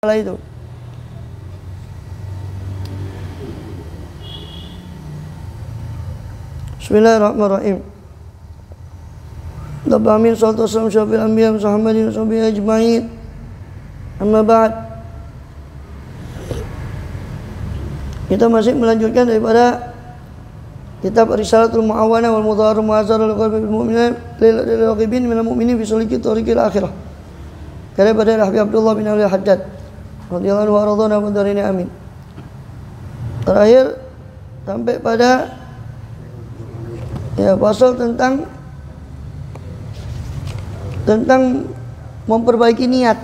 itu. Bismillahirrahmanirrahim. Amin salatu wassalam syafil anbiya Muhammadin wa sahbihi ajma'in. Amma ba'd. Kita masih melanjutkan daripada kitab Risalatul Mu'awana wal Mudharrar Mu'azzar lil qalbi bil mu'minin lil raqibin minal mu'minin fi sulki tariqil akhirah. Karya pada Habib Abdullah bin Ali Haddad radhiyallahu anhu wa radhana wa darini amin. Terakhir sampai pada pasal tentang memperbaiki niat.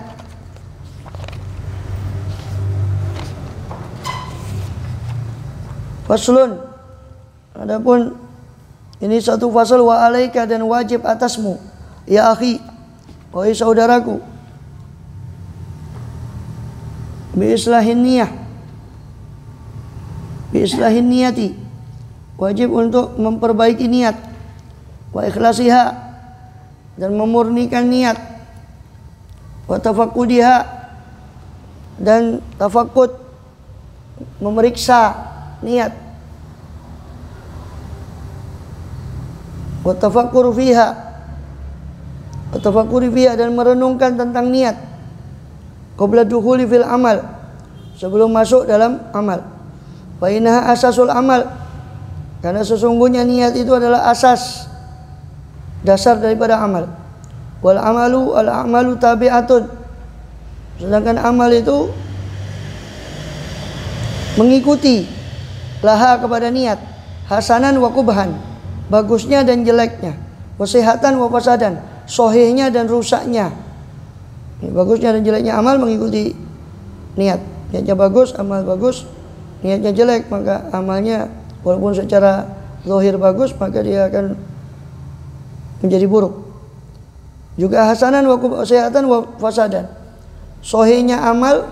Faslun, adapun ini satu fasal, wa alaika, dan wajib atasmu ya akhi, wahai saudaraku, biislahin niyati, wajib untuk memperbaiki niat, wa ikhlasiha, dan memurnikan niat, wa tafakkudiha, dan tafakud, memeriksa niat, wa tafakkuri fiha, dan merenungkan tentang niat, qabla dukhuli fil amal, sebelum masuk dalam amal. Fa innaha asasul amal, karena sesungguhnya niat itu adalah asas, dasar daripada amal. Wal amalu tabi'atun, sedangkan amal itu mengikuti laha kepada niat, hasanan wa kubhan, bagusnya dan jeleknya, wasihatan wa fasadan, sohihnya dan rusaknya. Bagusnya dan jeleknya amal mengikuti niat. Niatnya bagus, amal bagus. Niatnya jelek, maka amalnya walaupun secara zahir bagus, maka dia akan menjadi buruk. Juga hasanan wa wasihatan wa fasadan, sohihnya amal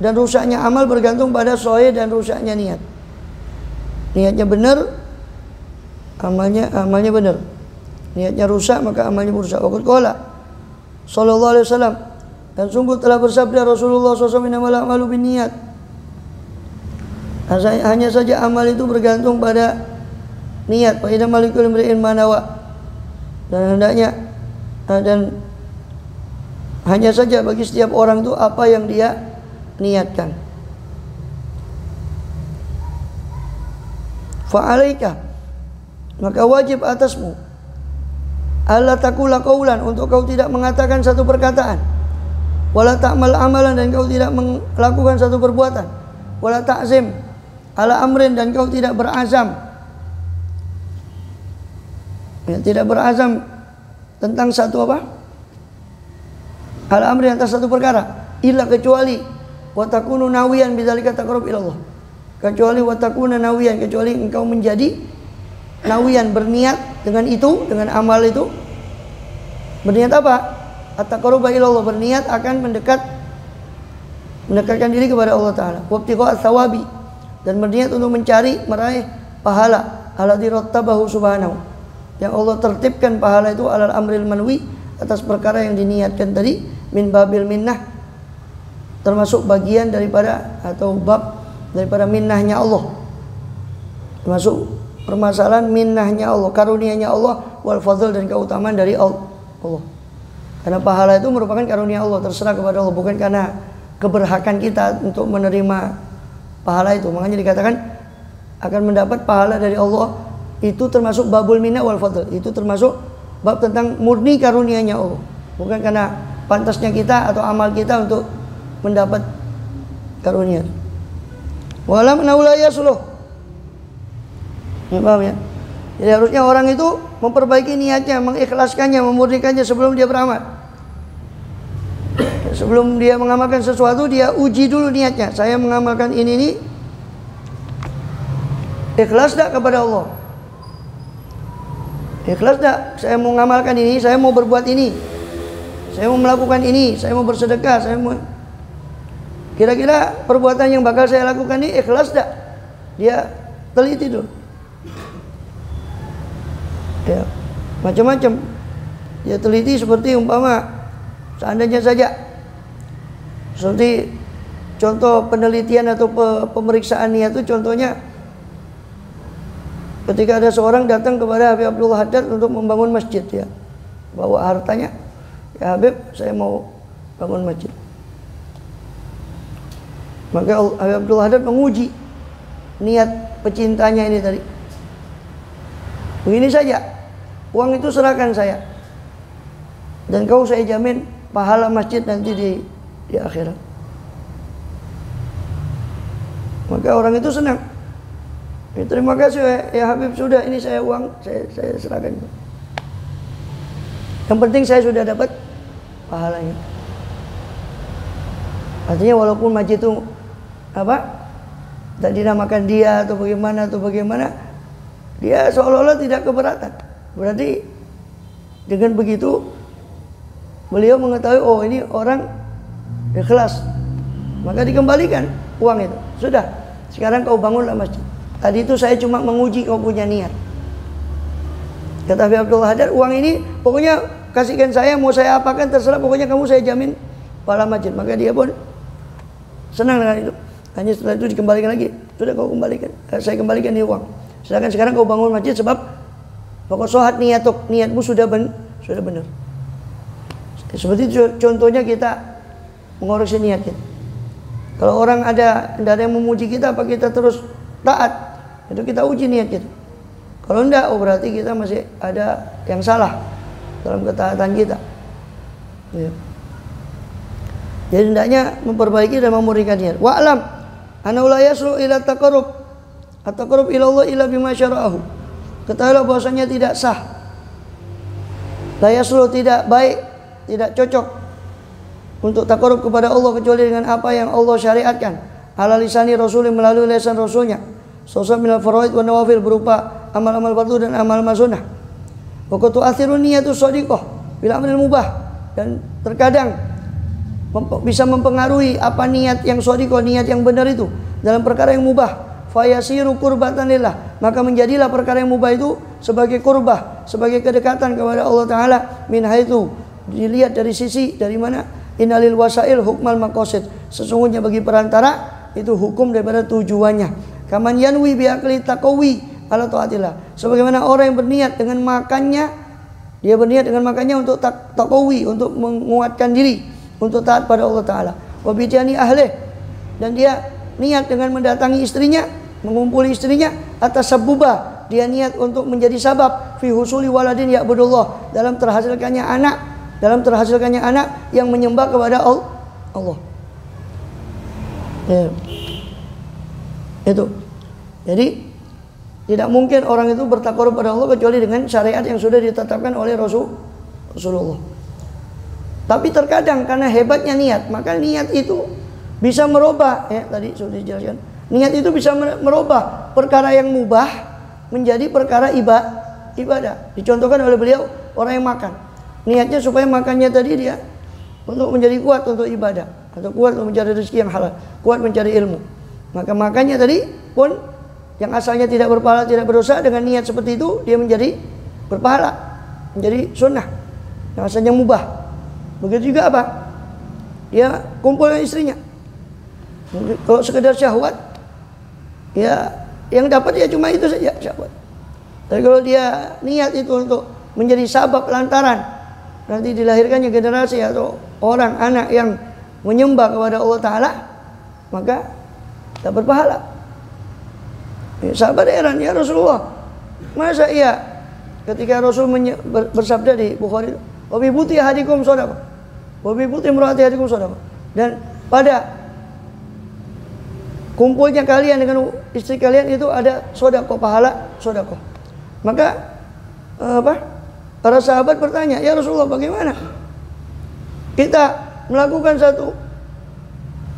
dan rusaknya amal bergantung pada sohih dan rusaknya niat. Niatnya benar, amalnya benar. Niatnya rusak, maka amalnya rusak. Waqad qala sallallahu alaihi wasallam, dan sungguh telah bersabda Rasulullah SAW, innamal a'malu binniyat, hanya saja amal itu bergantung pada niat. Fa inna malikul imri'in ma nawa, dan hendaknya dan hanya saja bagi setiap orang itu apa yang dia niatkan. Fa alaika, maka wajib atasmu, alla taqula qaulan, untuk kau tidak mengatakan satu perkataan, wala ta'mal amalan, dan kau tidak melakukan satu perbuatan, wala ta'zim ala amrin, dan kau tidak berazam, tidak berazam tentang satu apa? Ala amrin, atas satu perkara, illa, kecuali wa takunu nawiyan bidzalika taqarrub ila Allah, kecuali wa takuna nawiyan, kecuali engkau menjadi nawiyan, berniat dengan itu, dengan amal itu. Berniat apa? At-taqarruba ila Allah, berniat akan mendekatkan diri kepada Allah Ta'ala. Wa ibtigha tsawabi, dan berniat untuk meraih pahala, alladzi rattabahu subhanahu, yang Allah tertibkan pahala itu alal amril manwi, atas perkara yang diniatkan tadi, min babil minnah, termasuk bagian daripada atau bab daripada minnahnya Allah, termasuk permasalahan minnahnya Allah, karunia-Nya Allah, wal fadl, dan keutamaan dari Allah. Karena pahala itu merupakan karunia Allah, terserah kepada Allah, bukan karena keberhakan kita untuk menerima pahala itu. Makanya dikatakan akan mendapat pahala dari Allah, itu termasuk babul minnah wal fadl, itu termasuk bab tentang murni karunia-Nya Allah, bukan karena pantasnya kita atau amal kita untuk mendapat karunia. Walam naula yasluh, paham ya? Jadi harusnya orang itu memperbaiki niatnya, mengikhlaskannya, memurnikannya sebelum dia beramal. Sebelum dia mengamalkan sesuatu, dia uji dulu niatnya. Saya mengamalkan ini ikhlas tak kepada Allah? Ikhlas tak? Saya mau mengamalkan ini, saya mau berbuat ini, saya mau melakukan ini, saya mau bersedekah, saya mau, kira-kira perbuatan yang bakal saya lakukan ini ikhlas tak? Dia teliti dulu. Ya, macam-macam. Dia teliti, seperti umpama seandainya saja seperti contoh penelitian atau pemeriksaan niat itu contohnya ketika ada seorang datang kepada Habib Abdul Haddad untuk membangun masjid, ya, bawa hartanya, ya Habib saya mau bangun masjid. Maka Habib Abdul Haddad menguji niat pecintanya ini tadi. Begini saja, uang itu serahkan saya, dan kau saya jamin pahala masjid nanti di akhirat. Maka orang itu senang. Ya, terima kasih ya Habib, sudah ini saya uang saya serahkan. Yang penting saya sudah dapat pahalanya. Artinya walaupun masjid itu tak dinamakan dia atau bagaimana, dia seolah-olah tidak keberatan. Berarti dengan begitu beliau mengetahui, oh ini orang ikhlas, maka dikembalikan uang itu. Sudah, sekarang kau bangunlah masjid. Tadi itu saya cuma menguji kau punya niat. Kata Habib Abdul Haddad, uang ini pokoknya kasihkan saya, mau saya apakan terserah, pokoknya kamu saya jamin pahala masjid. Maka dia pun senang dengan itu. Hanya setelah itu dikembalikan lagi. Sudah kau kembalikan, saya kembalikan nih uang. Sedangkan sekarang kau bangun masjid sebab pokok sohat niatmu sudah benar. Seperti itu contohnya kita mengoreksi niat kita. Kalau orang ada yang memuji kita, apa kita terus taat, itu kita uji niat kita. Kalau enggak, oh berarti kita masih ada yang salah dalam ketaatan kita. Ya. Jadi hendaknya memperbaiki dan memurnikan niat. Wa'lam annahu la yaslu ila taqarrub ila Allah illa bima syara'ahu. Ketahuilah bahwasanya tidak sah, la yaslu tidak baik, tidak cocok untuk taqarrub kepada Allah kecuali dengan apa yang Allah syariatkan ala lisani Rasul, melalui lisan Rasulnya. Sosok minal faraid wa nawafil, berupa amal-amal fardu dan amal-amal sunnah. Wa qad tu'athiru niyatu shadiqah bil amril mubah, dan terkadang bisa mempengaruhi apa niat yang shadiqah, niat yang benar itu dalam perkara yang mubah. Fayasiru qurbatan lillah, maka menjadilah perkara yang mubah itu sebagai qurbah, sebagai kedekatan kepada Allah Ta'ala. Min haitsu, dilihat dari sisi dari mana, innalil wasail hukmal maqasid, sesungguhnya bagi perantara itu hukum daripada tujuannya. Kaman yanwi bi akli taqawi ala taatillah, sebagaimana orang yang berniat dengan makannya, dia berniat dengan makannya untuk taqawi, untuk menguatkan diri, untuk taat pada Allah Ta'ala. Wa bijani ahlih, dan dia niat dengan mendatangi istrinya, mengumpuli istrinya. Atas sabubah, dia niat untuk menjadi sabab fi husuli waladin ya'budullah, dalam terhasilkannya anak yang menyembah kepada Allah. Ya. Itu. Jadi tidak mungkin orang itu bertakarub pada Allah kecuali dengan syariat yang sudah ditetapkan oleh Rasulullah. Tapi terkadang karena hebatnya niat, maka niat itu bisa merubah, ya tadi sudah dijelaskan. Niat itu bisa merubah perkara yang mubah menjadi perkara ibadah. Dicontohkan oleh beliau orang yang makan. Niatnya supaya makannya tadi dia untuk menjadi kuat untuk ibadah, atau kuat untuk mencari rezeki yang halal, kuat mencari ilmu. Maka makannya tadi pun yang asalnya tidak berpahala, tidak berdosa, dengan niat seperti itu dia menjadi berpahala, menjadi sunnah yang asalnya mubah. Begitu juga apa? Dia kumpul dengan istrinya. Kalau sekedar syahwat, ya yang dapat ya cuma itu saja, syahwat. Tapi kalau dia niat itu untuk menjadi sabab lantaran nanti dilahirkannya generasi atau orang anak yang menyembah kepada Allah Ta'ala, maka tak berpahala. Sahabat heran, ya Rasulullah, masa iya ketika Rasul bersabda di Bukhari, wabi buti hadikum sodaqah, wabi buti murati hadikum sodaqah, dan pada kumpulnya kalian dengan istri kalian itu ada sodaqah, pahala sodaqah. Maka para sahabat bertanya, ya Rasulullah, bagaimana kita melakukan satu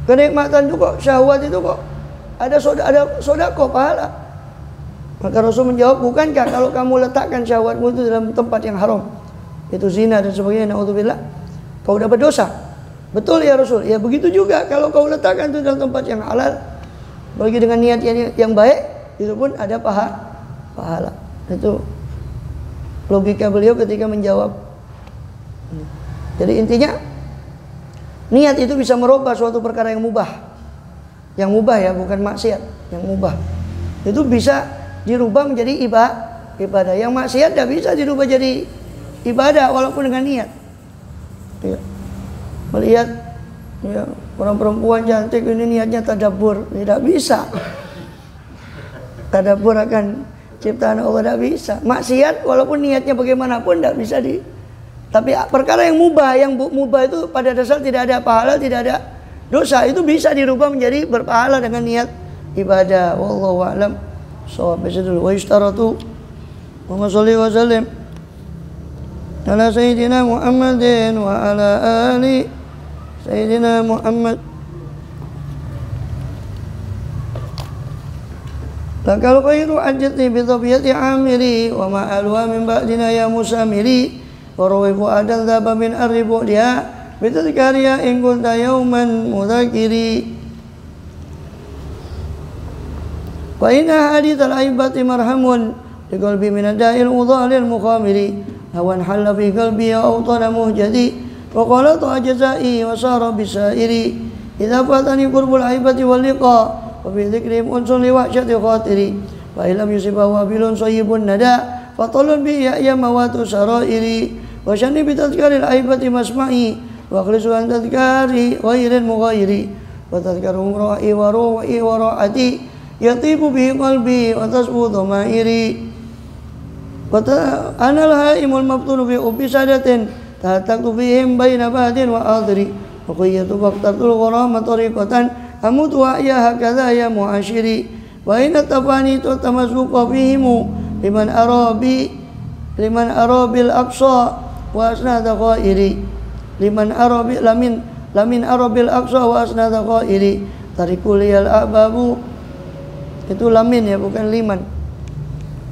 kenikmatan itu kok, syahwat itu kok ada sodaqah, pahala? Maka Rasul menjawab, bukankah kalau kamu letakkan syahwatmu itu dalam tempat yang haram, itu zina dan sebagainya, naudzubillah, kau dapat dosa? Betul ya Rasul. Ya begitu juga kalau kau letakkan itu dalam tempat yang halal, bagi dengan niat yang baik, itu pun ada pahala. Itu logika beliau ketika menjawab. Jadi intinya niat itu bisa merubah suatu perkara yang mubah yang mubah ya, bukan maksiat, yang mubah. Itu bisa dirubah menjadi ibadah. Yang maksiat tidak bisa dirubah jadi ibadah walaupun dengan niat. Ya. Melihat ya, orang perempuan cantik ini niatnya tadabbur, tidak bisa. Tadabbur akan ciptaan Allah tidak bisa. Maksiat walaupun niatnya bagaimanapun tidak bisa tapi perkara yang mubah itu pada dasar tidak ada pahala, tidak ada dosa, itu bisa dirubah menjadi berpahala dengan niat ibadah. Wallahu a'lam. Shawab. Wa yushtaratu wa sholli wa sallim ala sayyidina Muhammadin wa ala ali sayyidina Muhammad. Lakal khairu ajatni bi tabiyati amiri wa ma alwa min ba'dina ya musamiri wa rawifu adal dhaba min arribu dia bi tadhkariya in kunta yawman mudhakiri wa inna hadith al-aibati marhamun li qalbi min ad-da'il udhalil mukhamiri hawan halla fi qalbi ya awtana muhjadi wa qala ta'jazai wa sara bisairi idza fatani qurbul aibati wal liqa wa bi dhikrihim unsun li wahsyati khatiri wa illam yusibahu wabilun sayyibun nada fa talun bi ya mawatu sarairi wa shani bi tadhkaril aibati masma'i wa khlisu an tadhkari ghairil mughayiri wa tadhkaru ra'i wa ru'i wa ra'ati yatibu bihi qalbi wa tasbu dhamairi wa anal haimul mabtulu bi ubbi sadatin tahattaqtu bihim baina bahdin wa adri wa qayyatu waqtatul gharama tariqatan amut wa ya hakadha ya mu'ashiri wa inna tafani tamassuqa bihimu liman arabil aqsa wa asnada ghairi liman arabi lamin arabil aqsa wa asnada ghairi tarikul yal ababu. Itu lamin ya, bukan liman.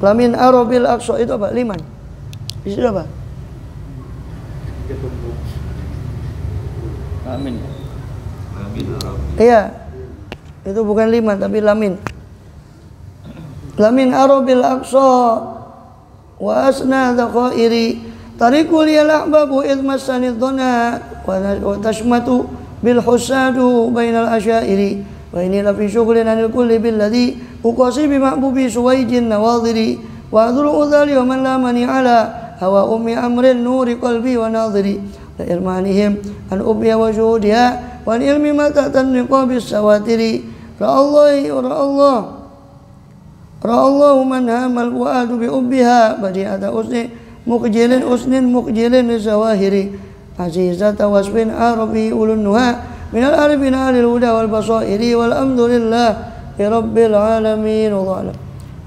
Lamin arabil aqsa itu apa? Liman. Itu apa? Lamin. Iya. Itu bukan liman tapi lamin. Lamin arabil aqsa wa asnada ghairi tarikul yal ahbabu idh massani dhana wa tashmatu bil husadu bainal asyairi wa inni la fi shughlin anil kulli billadhi uqasi bi mahbubi suwaijin nawadhiri wa adru udhali wa man lamani ala hawa ummi amrin nuri qalbi wa nadhiri la ilmanihim an ubya wa juhudiha wa ilmi ma ta'tan niqabis sawatiri ra'allahu man hamal fuadu bi ubbiha badi'ata usnin mukjilin zawahiri azizata wasfin arabi ulunha minal arifina alil huda wal basairi wal amdulillah ya rabbil alamin. Wallahu a'lam.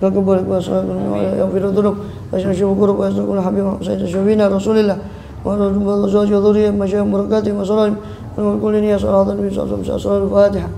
Rakabul wasallallahu yang firuduk wasyukur wa yasqul habib sayyid syabina rasulillah wa rasulullah wa zuriyah masyayikh barakati wa sallam wa kulli ya salatan bi sallallahu alaihi wasallam. Fatiha.